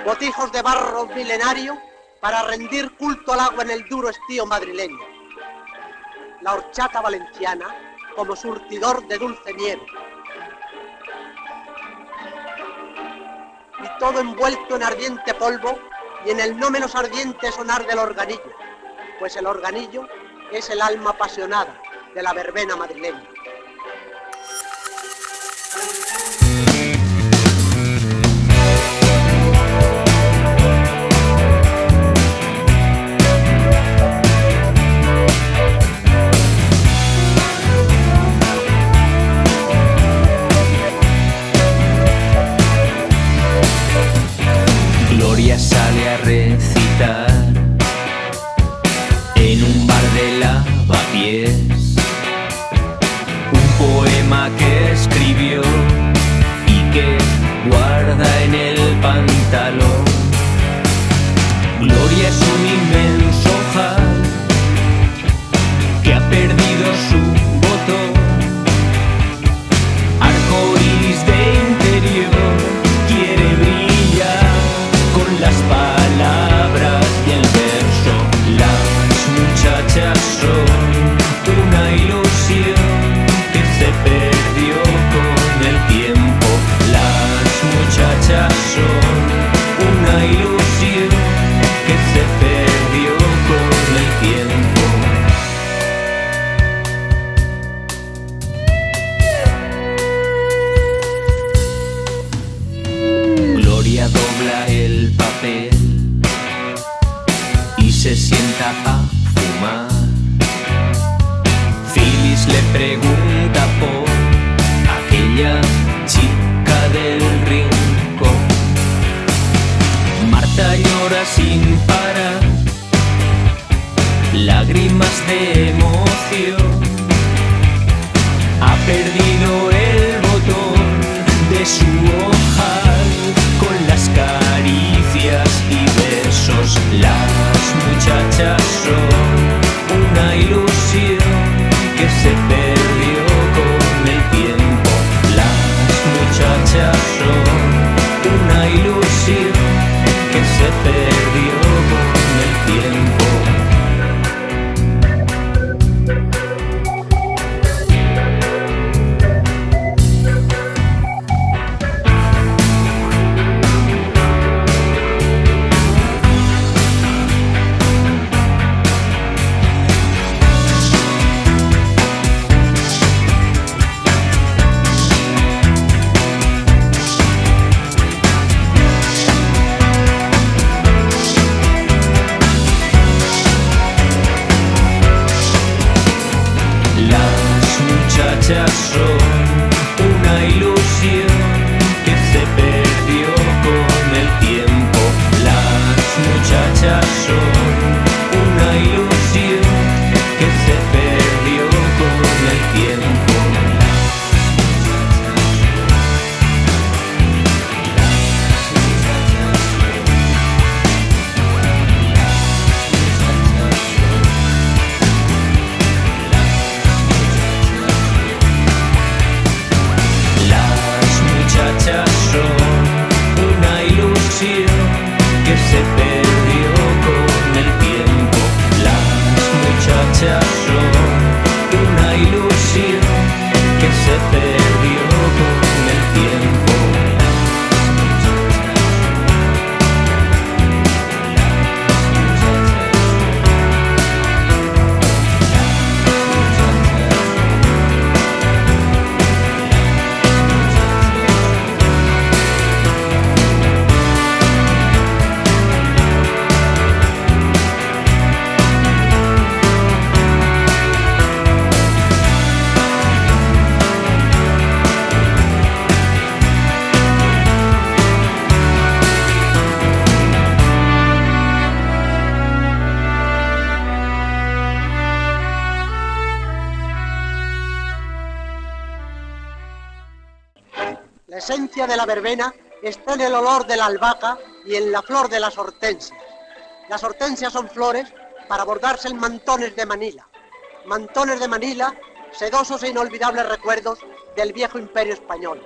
botijos de barro milenario para rendir culto al agua en el duro estío madrileño. La horchata valenciana como surtidor de dulce nieve. Y todo envuelto en ardiente polvo y en el no menos ardiente sonar del organillo, pues el organillo es el alma apasionada de la verbena madrileña. Gloria sale a recitar en un bar de Lavapiés un poema que escribió y que guarda en el pantalón. Gloria es un inmenso ojal que ha perdido su voto, arcoíris de interior, quiere brillar con las palabras y el verso. Las muchachas son una ilusión que se perdió con el tiempo. Las muchachas son una ilusión que se perdió con el tiempo. Gloria dobla el papel y se sienta a fumar. Phyllis le pregunta por aquella chica del rincón. Marta llora sin parar, lágrimas de emoción. Ha perdido el botón de su ojal con las caricias y besos. Las muchachas son una ilusión que se perdió con el tiempo. Las muchachas son una ilusión que se perdió con el tiempo. Muchachas son una ilusión que se perdió con el tiempo. Las muchachas son una ilusión que se perdió con el tiempo. Muchachas son una ilusión que se perdió con el tiempo. Las muchachas son una ilusión que se perdió con el tiempo. La esencia de la verbena está en el olor de la albahaca y en la flor de las hortensias. Las hortensias son flores para bordarse en mantones de Manila. Mantones de Manila, sedosos e inolvidables recuerdos del viejo imperio español.